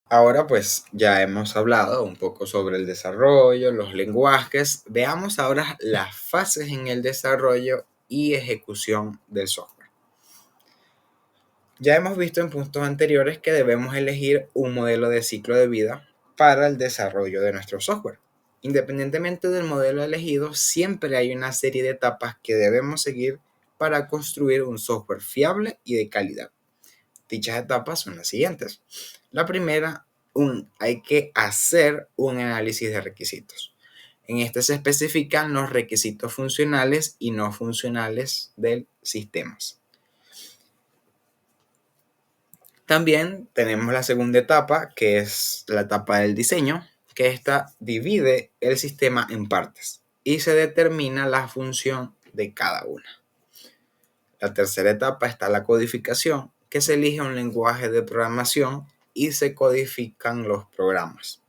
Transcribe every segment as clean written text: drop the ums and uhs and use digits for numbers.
Ahora pues ya hemos hablado un poco sobre el desarrollo, los lenguajes. Veamos ahora las fases en el desarrollo y ejecución del software. Ya hemos visto en puntos anteriores que debemos elegir un modelo de ciclo de vida para el desarrollo de nuestro software. Independientemente del modelo elegido, siempre hay una serie de etapas que debemos seguir para construir un software fiable y de calidad. Dichas etapas son las siguientes. La primera, hay que hacer un análisis de requisitos. En este se especifican los requisitos funcionales y no funcionales del sistema. También tenemos la segunda etapa, que es la etapa del diseño, que esta divide el sistema en partes y se determina la función de cada una. La tercera etapa está la codificación, que se elige un lenguaje de programación y se codifican los programas.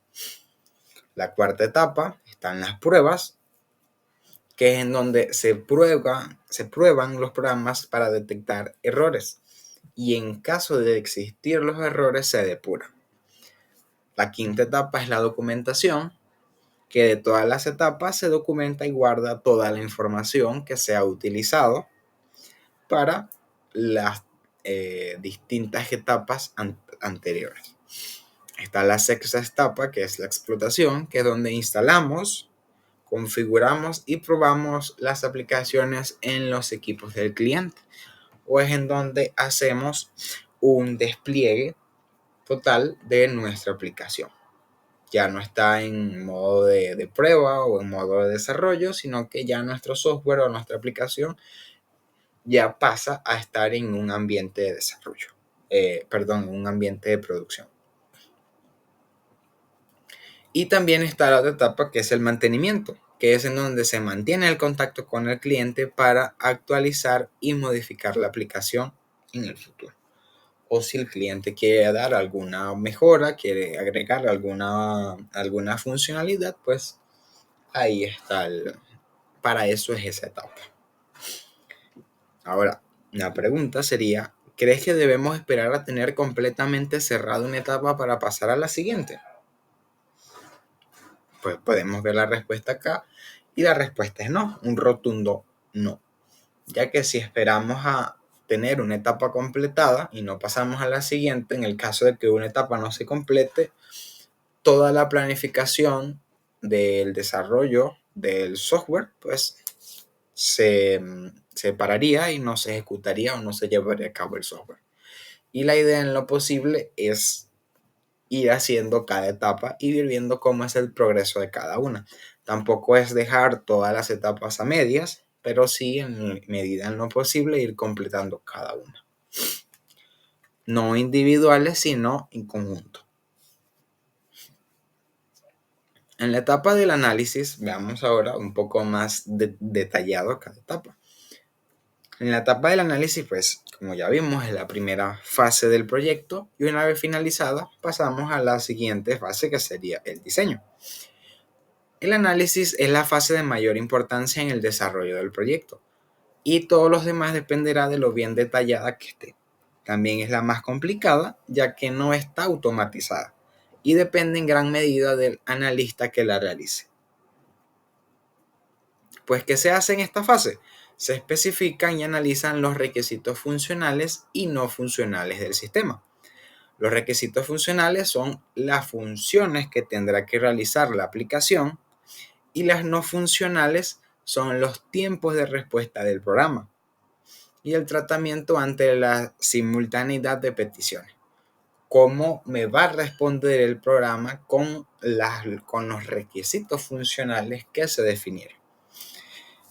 La cuarta etapa están las pruebas, que es en donde se prueban los programas para detectar errores y en caso de existir los errores se depuran. La quinta etapa es la documentación, que de todas las etapas se documenta y guarda toda la información que se ha utilizado para las distintas etapas anteriores. Está la sexta etapa, que es la explotación, que es donde instalamos, configuramos y probamos las aplicaciones en los equipos del cliente, o es en donde hacemos un despliegue total de nuestra aplicación. Ya no está en modo de prueba o en modo de desarrollo, sino que ya nuestro software o nuestra aplicación ya pasa a estar en un ambiente de desarrollo, en un ambiente de producción. Y también está la otra etapa, que es el mantenimiento, que es en donde se mantiene el contacto con el cliente para actualizar y modificar la aplicación en el futuro. O si el cliente quiere dar alguna mejora, quiere agregar alguna funcionalidad, pues ahí está para eso es esa etapa. Ahora, la pregunta sería, ¿crees que debemos esperar a tener completamente cerrada una etapa para pasar a la siguiente? Pues podemos ver la respuesta acá y la respuesta es no, un rotundo no, ya que si esperamos a tener una etapa completada y no pasamos a la siguiente, en el caso de que una etapa no se complete, toda la planificación del desarrollo del software pues se pararía y no se ejecutaría o no se llevaría a cabo el software. Y la idea en lo posible es ir haciendo cada etapa y ir viendo cómo es el progreso de cada una. Tampoco es dejar todas las etapas a medias, pero sí en medida en lo posible ir completando cada una. No individuales, sino en conjunto. En la etapa del análisis, veamos ahora un poco más detallado cada etapa. En la etapa del análisis, pues, como ya vimos, es la primera fase del proyecto y una vez finalizada, pasamos a la siguiente fase que sería el diseño. El análisis es la fase de mayor importancia en el desarrollo del proyecto y todos los demás dependerá de lo bien detallada que esté. También es la más complicada ya que no está automatizada y depende en gran medida del analista que la realice. Pues, ¿qué se hace en esta fase? Se especifican y analizan los requisitos funcionales y no funcionales del sistema. Los requisitos funcionales son las funciones que tendrá que realizar la aplicación y las no funcionales son los tiempos de respuesta del programa y el tratamiento ante la simultaneidad de peticiones. ¿Cómo me va a responder el programa con los requisitos funcionales que se definieron?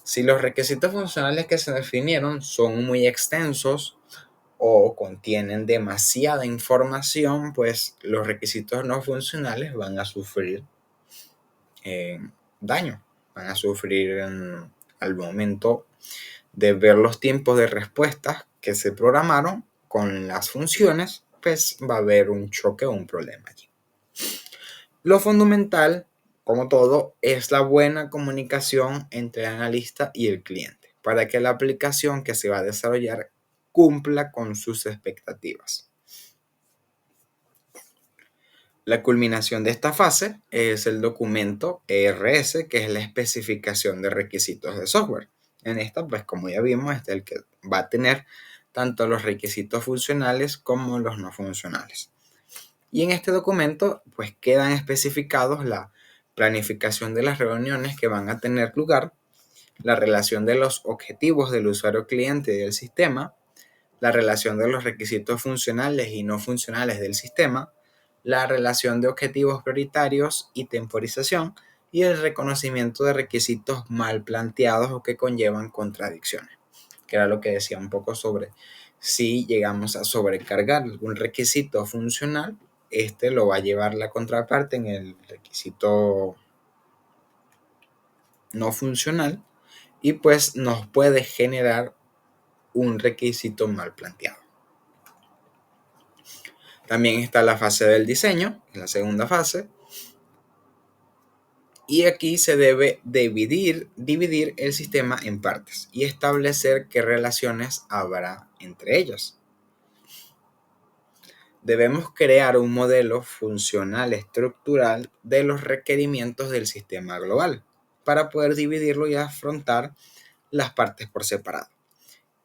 Si los requisitos funcionales que se definieron son muy extensos o contienen demasiada información, pues los requisitos no funcionales van a sufrir daño, van a sufrir al momento de ver los tiempos de respuesta que se programaron con las funciones, pues va a haber un choque o un problema allí. Lo fundamental, como todo, es la buena comunicación entre el analista y el cliente para que la aplicación que se va a desarrollar cumpla con sus expectativas. La culminación de esta fase es el documento ERS, que es la especificación de requisitos de software. En esta, pues como ya vimos, este es el que va a tener tanto los requisitos funcionales como los no funcionales. Y en este documento, pues quedan especificados la planificación de las reuniones que van a tener lugar, la relación de los objetivos del usuario cliente y del sistema, la relación de los requisitos funcionales y no funcionales del sistema, la relación de objetivos prioritarios y temporización, y el reconocimiento de requisitos mal planteados o que conllevan contradicciones, que era lo que decía un poco sobre si llegamos a sobrecargar algún requisito funcional, este lo va a llevar la contraparte en el requisito no funcional y pues nos puede generar un requisito mal planteado. También está la fase del diseño, la segunda fase, y aquí se debe dividir el sistema en partes y establecer qué relaciones habrá entre ellas. Debemos crear un modelo funcional estructural de los requerimientos del sistema global para poder dividirlo y afrontar las partes por separado.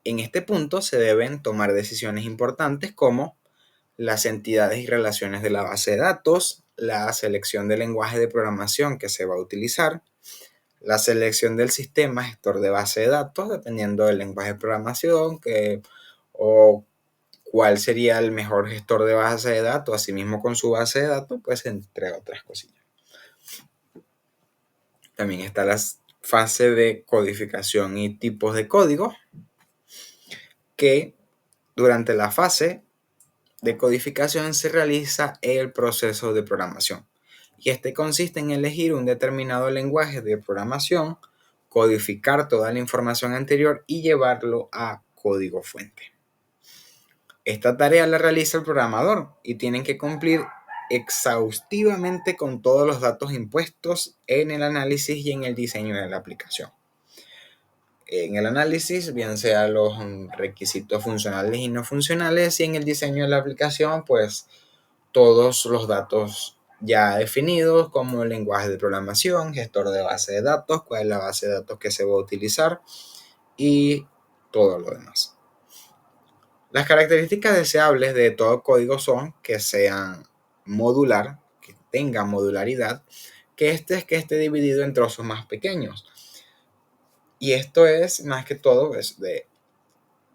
En este punto se deben tomar decisiones importantes como las entidades y relaciones de la base de datos, la selección del lenguaje de programación que se va a utilizar, la selección del sistema gestor de base de datos, dependiendo del lenguaje de programación o cuál sería el mejor gestor de base de datos, asimismo con su base de datos, pues entre otras cosillas. También está la fase de codificación y tipos de código, que durante la fase de codificación se realiza el proceso de programación. Y este consiste en elegir un determinado lenguaje de programación, codificar toda la información anterior y llevarlo a código fuente. Esta tarea la realiza el programador y tienen que cumplir exhaustivamente con todos los datos impuestos en el análisis y en el diseño de la aplicación. En el análisis, bien sea los requisitos funcionales y no funcionales, y en el diseño de la aplicación, pues todos los datos ya definidos como el lenguaje de programación, gestor de base de datos, cuál es la base de datos que se va a utilizar y todo lo demás. Las características deseables de todo código son que sean modular, que tenga modularidad, que esté dividido en trozos más pequeños. Y esto es más que todo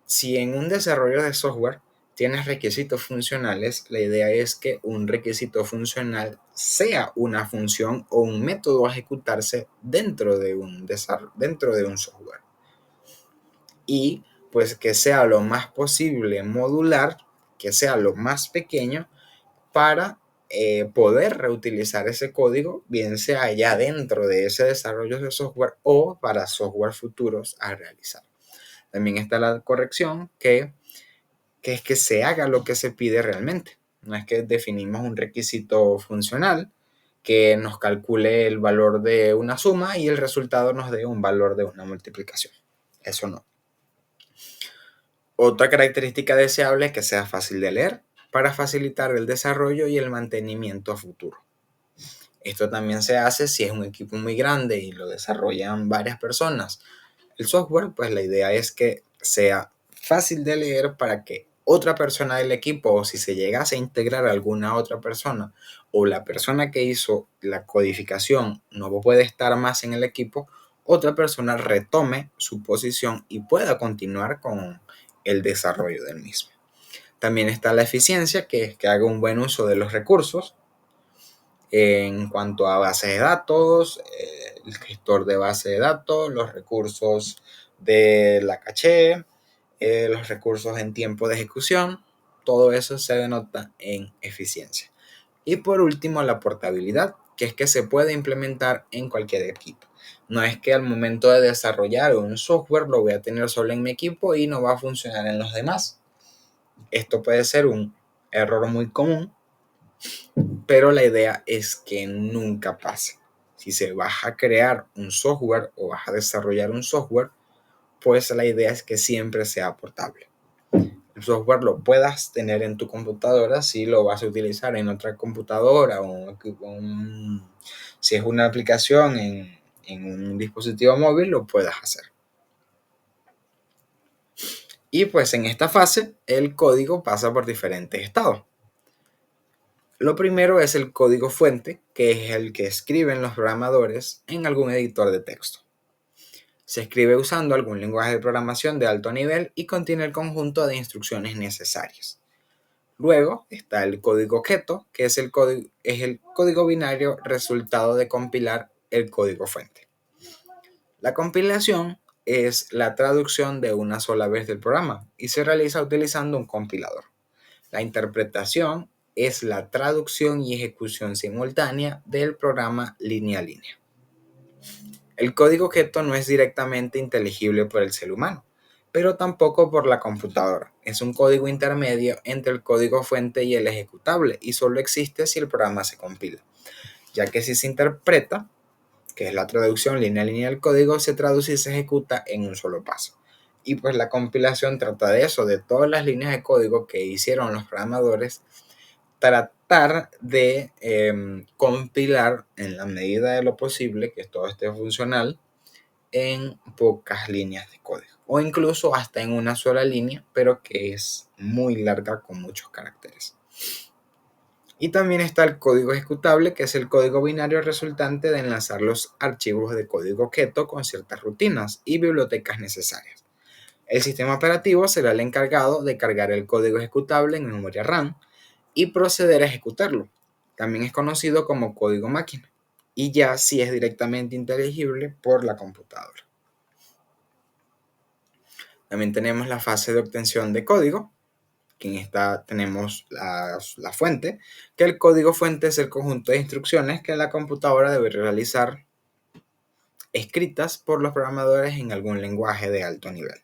si en un desarrollo de software tienes requisitos funcionales, la idea es que un requisito funcional sea una función o un método a ejecutarse dentro de un software. Y pues que sea lo más posible modular, que sea lo más pequeño para poder reutilizar ese código, bien sea ya dentro de ese desarrollo de software o para software futuros a realizar. También está la corrección, que es que se haga lo que se pide realmente. No es que definimos un requisito funcional que nos calcule el valor de una suma y el resultado nos dé un valor de una multiplicación. Eso no. Otra característica deseable es que sea fácil de leer para facilitar el desarrollo y el mantenimiento a futuro. Esto también se hace si es un equipo muy grande y lo desarrollan varias personas. El software, pues la idea es que sea fácil de leer para que otra persona del equipo, o si se llegase a integrar a alguna otra persona, o la persona que hizo la codificación no puede estar más en el equipo, otra persona retome su posición y pueda continuar con el desarrollo del mismo. También está la eficiencia, que es que haga un buen uso de los recursos en cuanto a base de datos, el gestor de base de datos, los recursos de la caché, los recursos en tiempo de ejecución, todo eso se denota en eficiencia. Y por último, la portabilidad, que es que se puede implementar en cualquier equipo. No es que al momento de desarrollar un software lo voy a tener solo en mi equipo y no va a funcionar en los demás. Esto puede ser un error muy común, pero la idea es que nunca pase. Si se va a crear un software o vas a desarrollar un software, pues la idea es que siempre sea portable. software lo puedas tener en tu computadora si lo vas a utilizar en otra computadora si es una aplicación en un dispositivo móvil, lo puedas hacer. Y pues en esta fase el código pasa por diferentes estados. Lo primero es el código fuente, que es el que escriben los programadores en algún editor de texto. Se escribe usando algún lenguaje de programación de alto nivel y contiene el conjunto de instrucciones necesarias. Luego está el código objeto, que es el código binario resultado de compilar el código fuente. La compilación es la traducción de una sola vez del programa y se realiza utilizando un compilador. La interpretación es la traducción y ejecución simultánea del programa línea a línea. El código objeto no es directamente inteligible por el ser humano, pero tampoco por la computadora. Es un código intermedio entre el código fuente y el ejecutable y solo existe si el programa se compila, ya que si se interpreta, que es la traducción línea a línea del código, se traduce y se ejecuta en un solo paso. Y pues la compilación trata de eso, de todas las líneas de código que hicieron los programadores, tratar de compilar en la medida de lo posible que todo esté funcional en pocas líneas de código o incluso hasta en una sola línea, pero que es muy larga con muchos caracteres. Y también está el código ejecutable, que es el código binario resultante de enlazar los archivos de código objeto con ciertas rutinas y bibliotecas necesarias. El sistema operativo será el encargado de cargar el código ejecutable en memoria RAM y proceder a ejecutarlo. También es conocido como código máquina y ya sí es directamente inteligible por la computadora. También tenemos la fase de obtención de código, que en esta tenemos la fuente, que el código fuente es el conjunto de instrucciones que la computadora debe realizar escritas por los programadores en algún lenguaje de alto nivel.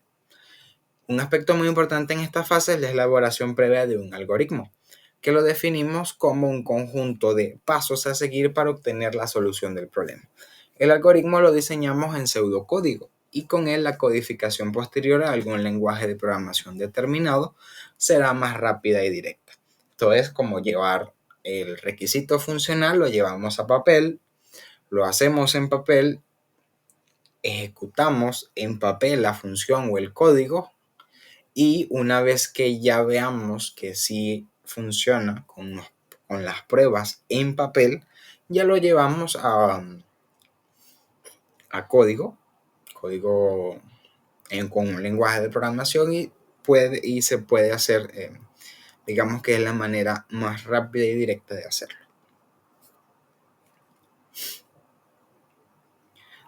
Un aspecto muy importante en esta fase es la elaboración previa de un algoritmo, que lo definimos como un conjunto de pasos a seguir para obtener la solución del problema. El algoritmo lo diseñamos en pseudocódigo y con él la codificación posterior a algún lenguaje de programación determinado será más rápida y directa. Esto es como llevar el requisito funcional, lo llevamos a papel, lo hacemos en papel, ejecutamos en papel la función o el código y una vez que ya veamos que sí funciona con las pruebas en papel, ya lo llevamos a código con un lenguaje de programación y se puede hacer, digamos que es la manera más rápida y directa de hacerlo.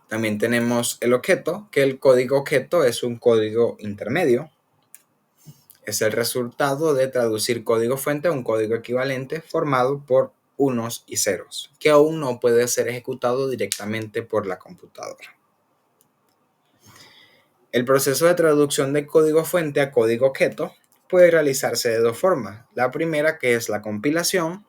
También tenemos el objeto, que el código objeto es un código intermedio. Es el resultado de traducir código fuente a un código equivalente formado por unos y ceros, que aún no puede ser ejecutado directamente por la computadora. El proceso de traducción de código fuente a código objeto puede realizarse de dos formas. La primera, que es la compilación,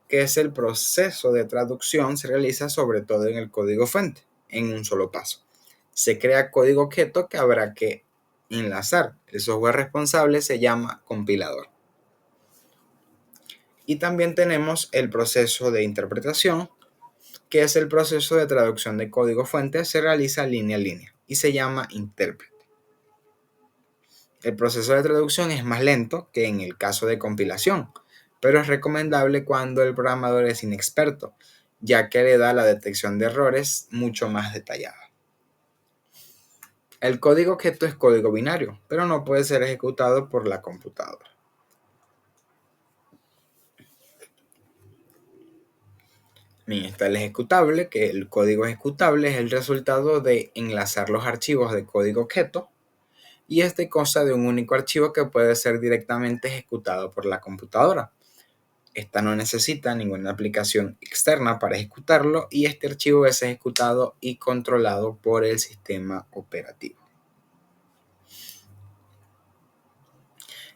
que es el proceso de traducción, se realiza sobre todo en el código fuente, en un solo paso. Se crea código objeto que habrá que enlazar. El software responsable se llama compilador. Y también tenemos el proceso de interpretación, que es el proceso de traducción de código fuente, se realiza línea a línea y se llama intérprete. El proceso de traducción es más lento que en el caso de compilación, pero es recomendable cuando el programador es inexperto, ya que le da la detección de errores mucho más detallada. El código objeto es código binario, pero no puede ser ejecutado por la computadora. Bien, está el ejecutable, que el código ejecutable es el resultado de enlazar los archivos de código objeto y este consta de un único archivo que puede ser directamente ejecutado por la computadora. Esta no necesita ninguna aplicación externa para ejecutarlo y este archivo es ejecutado y controlado por el sistema operativo.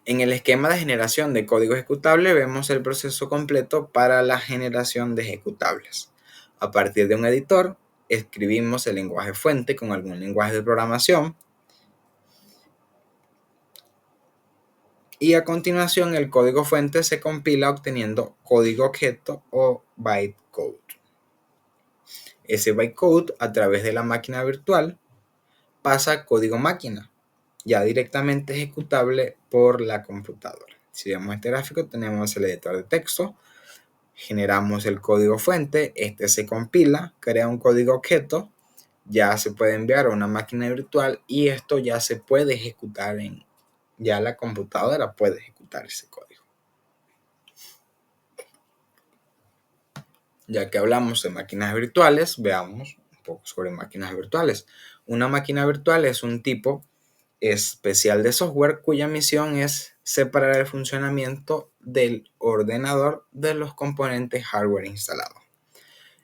En el esquema de generación de código ejecutable vemos el proceso completo para la generación de ejecutables. A partir de un editor, escribimos el lenguaje fuente con algún lenguaje de programación. Y a continuación el código fuente se compila obteniendo código objeto o bytecode. Ese bytecode a través de la máquina virtual pasa a código máquina, ya directamente ejecutable por la computadora. Si vemos este gráfico, tenemos el editor de texto, generamos el código fuente, este se compila, crea un código objeto, ya se puede enviar a una máquina virtual y esto ya se puede ejecutar ya la computadora puede ejecutar ese código. Ya que hablamos de máquinas virtuales, veamos un poco sobre máquinas virtuales. Una máquina virtual es un tipo especial de software cuya misión es separar el funcionamiento del ordenador de los componentes hardware instalados.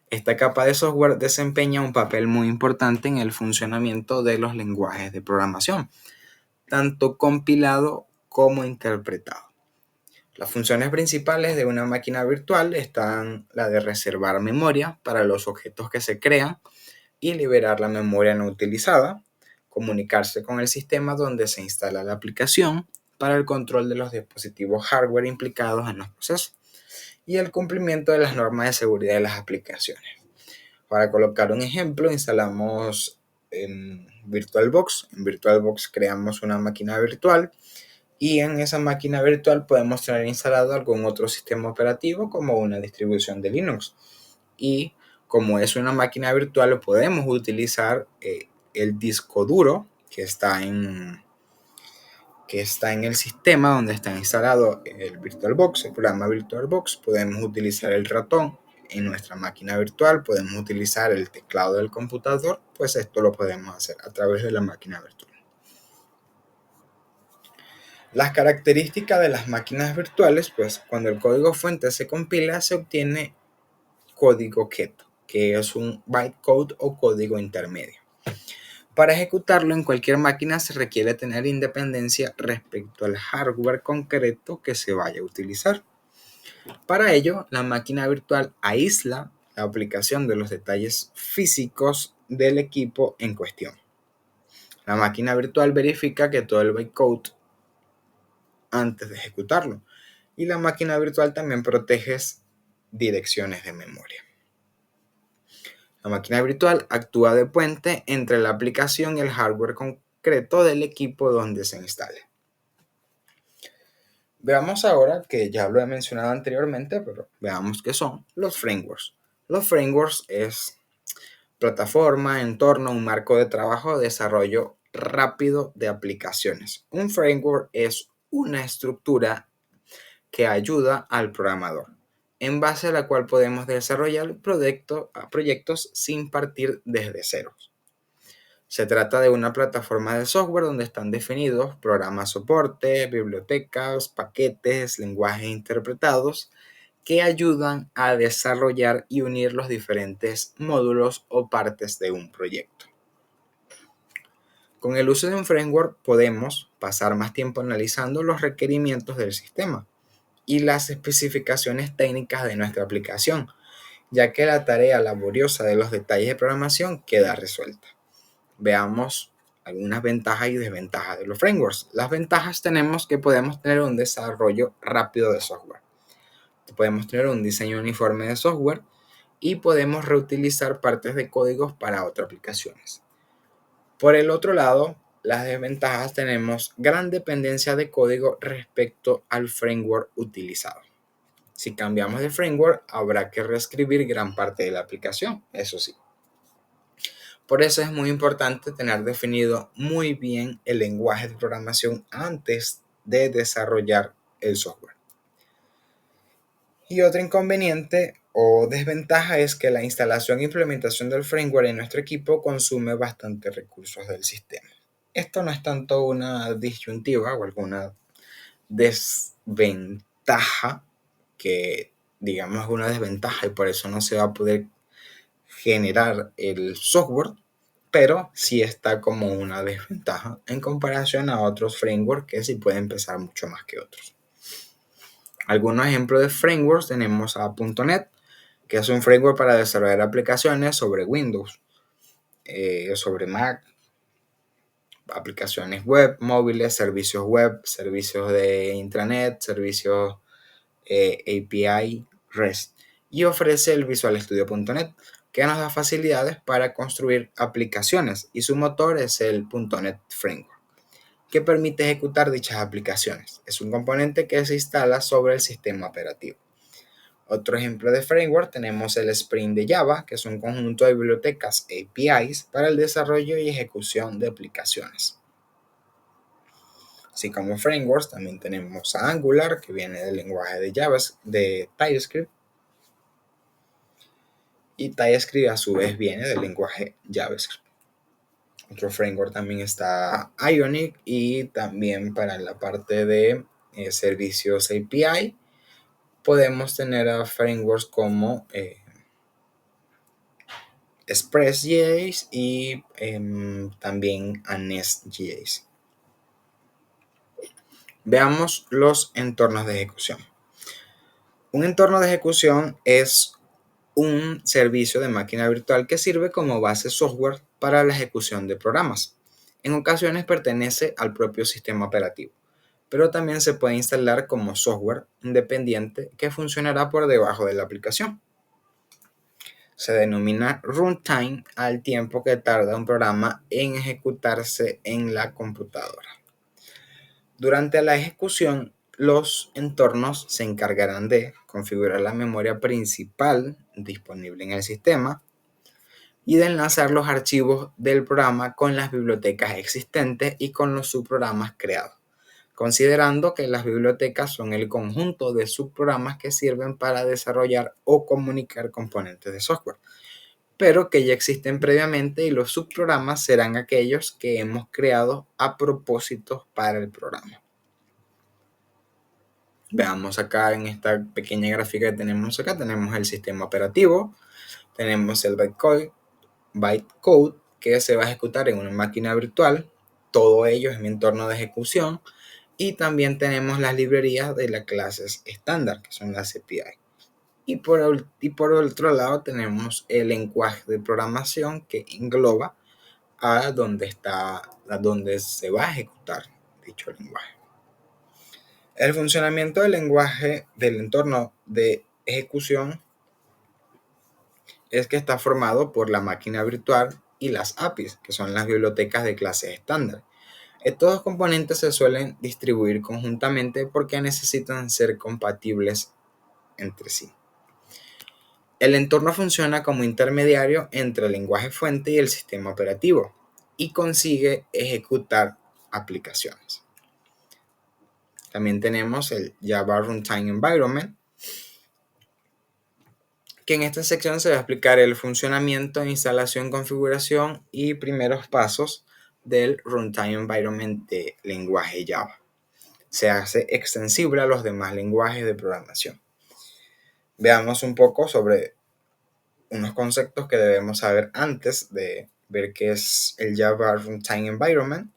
Esta capa de software desempeña un papel muy importante en el funcionamiento de los lenguajes de programación, tanto compilado como interpretado. Las funciones principales de una máquina virtual están la de reservar memoria para los objetos que se crean y liberar la memoria no utilizada, comunicarse con el sistema donde se instala la aplicación para el control de los dispositivos hardware implicados en los procesos y el cumplimiento de las normas de seguridad de las aplicaciones. Para colocar un ejemplo, instalamos en VirtualBox. En VirtualBox creamos una máquina virtual y en esa máquina virtual podemos tener instalado algún otro sistema operativo como una distribución de Linux. Y como es una máquina virtual, podemos utilizar el disco duro que está en el sistema donde está instalado el VirtualBox, el programa VirtualBox. Podemos utilizar el ratón en nuestra máquina virtual, podemos utilizar el teclado del computador, pues esto lo podemos hacer a través de la máquina virtual. Las características de las máquinas virtuales, pues cuando el código fuente se compila, se obtiene código objeto, que es un bytecode o código intermedio. Para ejecutarlo en cualquier máquina se requiere tener independencia respecto al hardware concreto que se vaya a utilizar. Para ello, la máquina virtual aísla la aplicación de los detalles físicos del equipo en cuestión. La máquina virtual verifica que todo el bytecode antes de ejecutarlo. Y la máquina virtual también protege direcciones de memoria. La máquina virtual actúa de puente entre la aplicación y el hardware concreto del equipo donde se instale. Veamos ahora, que ya lo he mencionado anteriormente, pero veamos qué son los frameworks. Los frameworks es plataforma, entorno, un marco de trabajo de desarrollo rápido de aplicaciones. Un framework es una estructura que ayuda al programador, en base a la cual podemos desarrollar proyectos sin partir desde cero. Se trata de una plataforma de software donde están definidos programas soporte, bibliotecas, paquetes, lenguajes interpretados que ayudan a desarrollar y unir los diferentes módulos o partes de un proyecto. Con el uso de un framework podemos pasar más tiempo analizando los requerimientos del sistema y las especificaciones técnicas de nuestra aplicación, ya que la tarea laboriosa de los detalles de programación queda resuelta. Veamos algunas ventajas y desventajas de los frameworks. Las ventajas tenemos que podemos tener un desarrollo rápido de software. Podemos tener un diseño uniforme de software y podemos reutilizar partes de códigos para otras aplicaciones. Por el otro lado, las desventajas tenemos gran dependencia de código respecto al framework utilizado. Si cambiamos de framework, habrá que reescribir gran parte de la aplicación, eso sí. Por eso es muy importante tener definido muy bien el lenguaje de programación antes de desarrollar el software. Y otro inconveniente o desventaja es que la instalación e implementación del framework en nuestro equipo consume bastantes recursos del sistema. Esto no es tanto una disyuntiva o alguna desventaja, que digamos es una desventaja y por eso no se va a poder generar el software, pero sí está como una desventaja en comparación a otros frameworks que sí pueden pesar mucho más que otros. Algunos ejemplos de frameworks tenemos a .NET, que es un framework para desarrollar aplicaciones sobre Windows, sobre Mac, aplicaciones web, móviles, servicios web, servicios de intranet, servicios API, REST, y ofrece el Visual Studio.net, que nos da facilidades para construir aplicaciones, y su motor es el .NET Framework, que permite ejecutar dichas aplicaciones. Es un componente que se instala sobre el sistema operativo. Otro ejemplo de framework tenemos el Spring de Java, que es un conjunto de bibliotecas APIs para el desarrollo y ejecución de aplicaciones. Así como frameworks, también tenemos a Angular, que viene del lenguaje de TypeScript. Y TypeScript a su vez viene del lenguaje JavaScript. Otro framework también está Ionic, y también para la parte de servicios API podemos tener a frameworks como Express.js y también a Nest.js. Veamos los entornos de ejecución. Un entorno de ejecución es un servicio de máquina virtual que sirve como base software para la ejecución de programas. En ocasiones pertenece al propio sistema operativo, pero también se puede instalar como software independiente que funcionará por debajo de la aplicación. Se denomina runtime al tiempo que tarda un programa en ejecutarse en la computadora. Durante la ejecución, los entornos se encargarán de configurar la memoria principal disponible en el sistema y de enlazar los archivos del programa con las bibliotecas existentes y con los subprogramas creados, considerando que las bibliotecas son el conjunto de subprogramas que sirven para desarrollar o comunicar componentes de software, pero que ya existen previamente, y los subprogramas serán aquellos que hemos creado a propósito para el programa. Veamos acá en esta pequeña gráfica que tenemos acá, tenemos el sistema operativo, tenemos el bytecode que se va a ejecutar en una máquina virtual, todo ello es mi entorno de ejecución, y también tenemos las librerías de las clases estándar, que son las API. Y por otro lado tenemos el lenguaje de programación que engloba a donde se va a ejecutar dicho lenguaje. El funcionamiento del lenguaje del entorno de ejecución es que está formado por la máquina virtual y las APIs, que son las bibliotecas de clases estándar. Estos dos componentes se suelen distribuir conjuntamente porque necesitan ser compatibles entre sí. El entorno funciona como intermediario entre el lenguaje fuente y el sistema operativo y consigue ejecutar aplicaciones. También tenemos el Java Runtime Environment, que en esta sección se va a explicar el funcionamiento, instalación, configuración y primeros pasos del Runtime Environment de lenguaje Java. Se hace extensible a los demás lenguajes de programación. Veamos un poco sobre unos conceptos que debemos saber antes de ver qué es el Java Runtime Environment,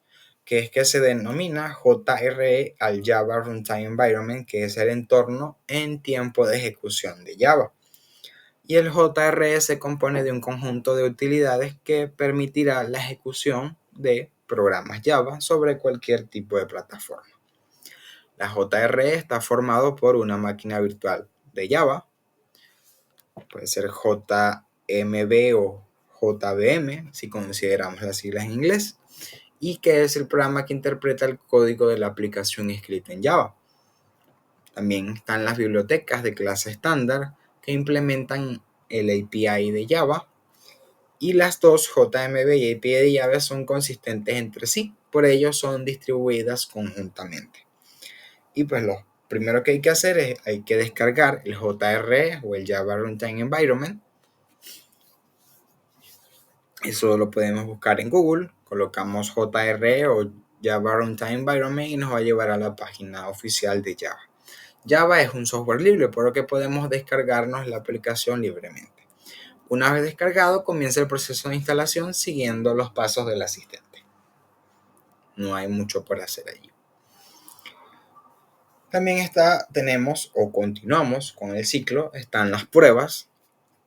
que es que se denomina JRE al Java Runtime Environment, que es el entorno en tiempo de ejecución de Java. Y el JRE se compone de un conjunto de utilidades que permitirá la ejecución de programas Java sobre cualquier tipo de plataforma. La JRE está formado por una máquina virtual de Java, puede ser JMB o JVM si consideramos las siglas en inglés, y que es el programa que interpreta el código de la aplicación escrita en Java. También están las bibliotecas de clase estándar que implementan el API de Java, y las dos, JMB y API de Java, son consistentes entre sí, por ello son distribuidas conjuntamente. Y pues lo primero que hay que hacer es hay que descargar el JRE o el Java Runtime Environment. Eso lo podemos buscar en Google, colocamos JRE o Java Runtime Environment y nos va a llevar a la página oficial de Java. Java es un software libre, por lo que podemos descargarnos la aplicación libremente. Una vez descargado, comienza el proceso de instalación siguiendo los pasos del asistente. No hay mucho por hacer allí. También continuamos con el ciclo, están las pruebas,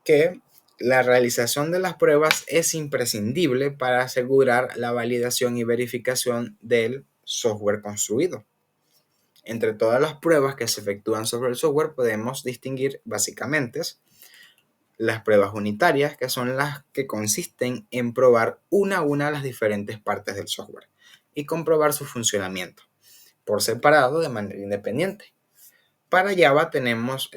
que La realización de las pruebas es imprescindible para asegurar la validación y verificación del software construido. Entre todas las pruebas que se efectúan sobre el software podemos distinguir básicamente las pruebas unitarias, que son las que consisten en probar una a una las diferentes partes del software y comprobar su funcionamiento por separado de manera independiente. Para Java tenemos,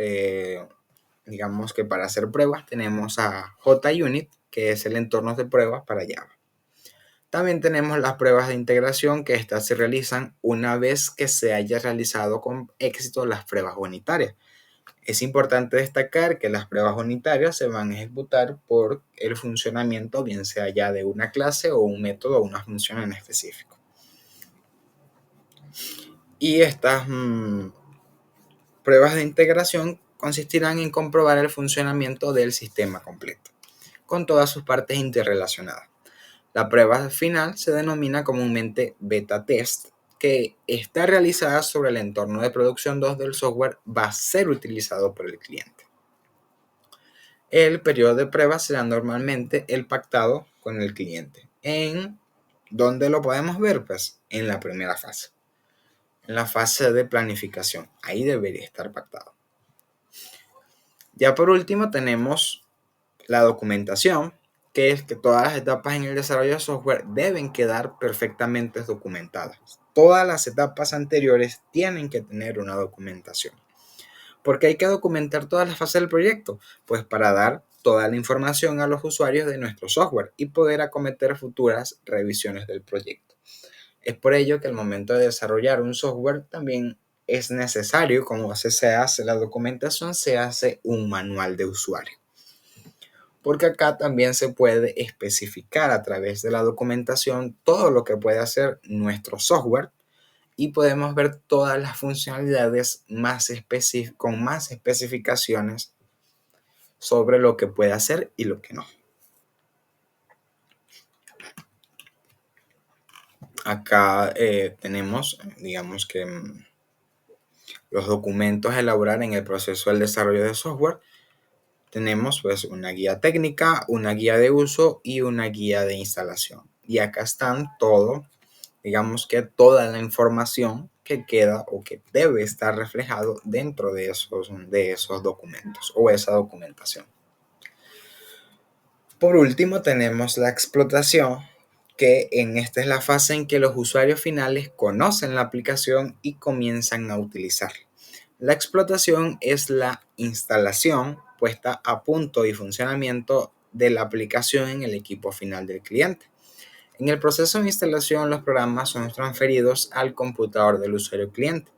digamos que para hacer pruebas tenemos a JUnit, que es el entorno de pruebas para Java. También tenemos las pruebas de integración, que estas se realizan una vez que se haya realizado con éxito las pruebas unitarias. Es importante destacar que las pruebas unitarias se van a ejecutar por el funcionamiento, bien sea ya de una clase o un método o una función en específico. Y estas pruebas de integración consistirán en comprobar el funcionamiento del sistema completo, con todas sus partes interrelacionadas. La prueba final se denomina comúnmente beta test, que está realizada sobre el entorno de producción 2 del software va a ser utilizado por el cliente. El periodo de prueba será normalmente el pactado con el cliente. ¿En dónde lo podemos ver? Pues en la primera fase, en la fase de planificación. Ahí debería estar pactado. Ya por último tenemos la documentación, que es que todas las etapas en el desarrollo de software deben quedar perfectamente documentadas. Todas las etapas anteriores tienen que tener una documentación. ¿Por qué hay que documentar todas las fases del proyecto? Pues para dar toda la información a los usuarios de nuestro software y poder acometer futuras revisiones del proyecto. Es por ello que al momento de desarrollar un software también es necesario, como se hace la documentación, se hace un manual de usuario. Porque acá también se puede especificar a través de la documentación todo lo que puede hacer nuestro software y podemos ver todas las funcionalidades con más especificaciones sobre lo que puede hacer y lo que no. Acá tenemos, digamos que los documentos a elaborar en el proceso del desarrollo de software. Tenemos pues una guía técnica, una guía de uso y una guía de instalación. Y acá están digamos que toda la información que queda o que debe estar reflejado dentro de esos documentos o esa documentación. Por último tenemos la explotación, que en esta es la fase en que los usuarios finales conocen la aplicación y comienzan a utilizarla. La explotación es la instalación, puesta a punto y funcionamiento de la aplicación en el equipo final del cliente. En el proceso de instalación, los programas son transferidos al computador del usuario cliente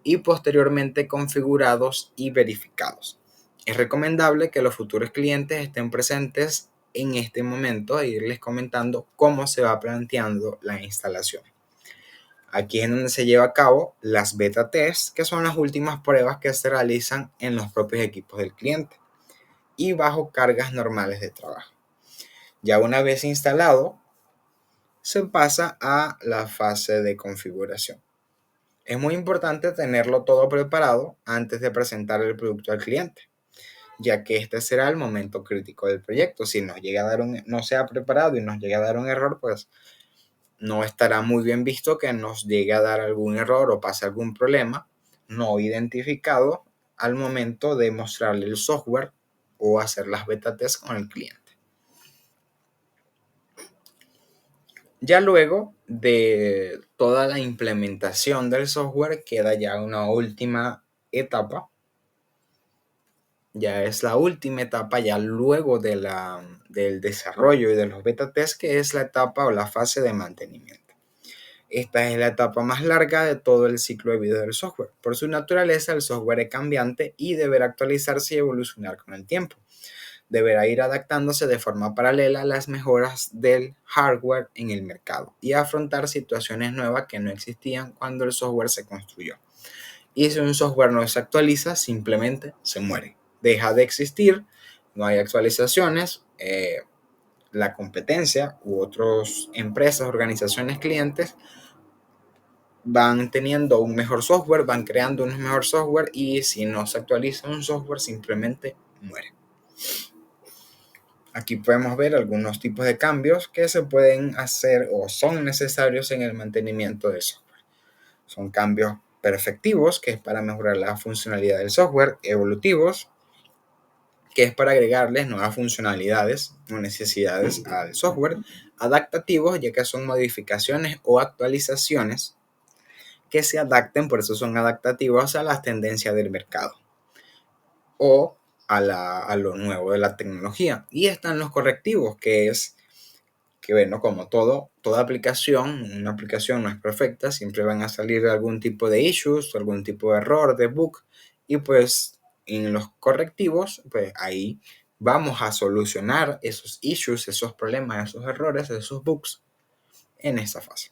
y posteriormente configurados y verificados. Es recomendable que los futuros clientes estén presentes en este momento e irles comentando cómo se va planteando la instalación. Aquí es donde se lleva a cabo las beta tests, que son las últimas pruebas que se realizan en los propios equipos del cliente y bajo cargas normales de trabajo. Ya una vez instalado, se pasa a la fase de configuración. Es muy importante tenerlo todo preparado antes de presentar el producto al cliente, ya que este será el momento crítico del proyecto. Si no se ha preparado y nos llega a dar un error, pues no estará muy bien visto que nos llegue a dar algún error o pase algún problema no identificado al momento de mostrarle el software o hacer las beta tests con el cliente. Ya luego de toda la implementación del software queda ya una última etapa. Ya es la última etapa ya luego del desarrollo y de los beta tests, que es la etapa o la fase de mantenimiento. Esta es la etapa más larga de todo el ciclo de vida del software. Por su naturaleza, el software es cambiante y deberá actualizarse y evolucionar con el tiempo. Deberá ir adaptándose de forma paralela a las mejoras del hardware en el mercado y afrontar situaciones nuevas que no existían cuando el software se construyó. Y si un software no se actualiza, simplemente se muere. Deja de existir, no hay actualizaciones, la competencia u otras empresas, organizaciones, clientes van teniendo un mejor software, van creando un mejor software y si no se actualiza un software simplemente muere. Aquí podemos ver algunos tipos de cambios que se pueden hacer o son necesarios en el mantenimiento del software. Son cambios perfectivos, que es para mejorar la funcionalidad del software; evolutivos, que es para agregarles nuevas funcionalidades o necesidades al software; adaptativos, ya que son modificaciones o actualizaciones que se adapten, por eso son adaptativos, a las tendencias del mercado o a lo nuevo de la tecnología. Y están los correctivos, que es que, bueno, como toda aplicación, una aplicación no es perfecta, siempre van a salir algún tipo de issues, algún tipo de error, de bug, y pues en los correctivos, pues ahí vamos a solucionar esos issues, esos problemas, esos errores, esos bugs en esta fase.